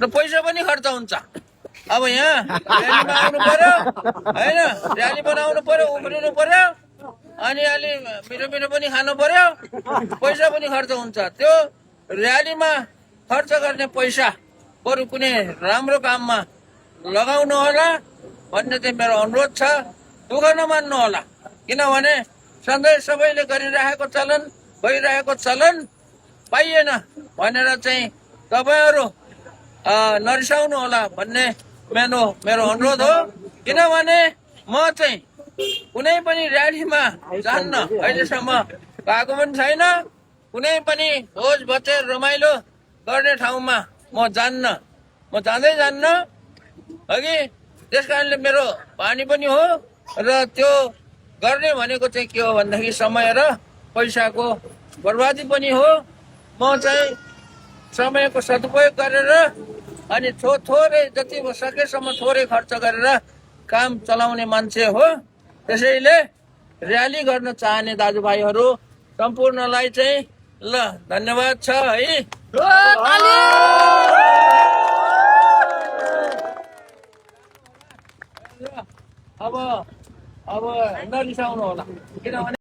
र पैसा पनि खर्च हुन्छ। अब यहाँ र्यालीमा आउनु पर्यो होइन, र्याली बनाउनु पर्यो, उफ्रिनु पर्यो, अनि अलि मिठो मिठो पनि खानु पर्यो, पैसा पनि खर्च हुन्छ। त्यो र्यालीमा खर्च गर्ने पैसा बरु कुनै राम्रो काममा लगाउनु होला भन्ने चाहिँ मेरो अनुरोध छ। दुःख नमान्नु होला, किनभने सधैँ सबैले गरिरहेको चलन, भइरहेको चलन पाइएन भनेर चाहिँ तपाईँहरू नरिसाउनु होला भन्ने मेरो अनुरोध हो। किनभने म चाहिँ कुनै पनि र्यालीमा जान्न, अहिलेसम्म गएको पनि छैन। कुनै पनि भोज भतेर रमाइलो गर्ने ठाउँमा म जाँदै जान्न अघि। त्यस कारणले मेरो बानी पनि हो र त्यो गर्ने भनेको चाहिँ के हो भन्दाखेरि समय र पैसाको बर्बादी पनि हो। म चाहिँ समयको सदुपयोग गरेर अनि थोरै जति सकेसम्म थोरै खर्च गरेर काम चलाउने मान्छे हो। त्यसैले र्याली गर्न चाहने दाजुभाइहरू सम्पूर्णलाई चाहिँ ल धन्यवाद छ है। अब नरिसाउनु होला, किनभने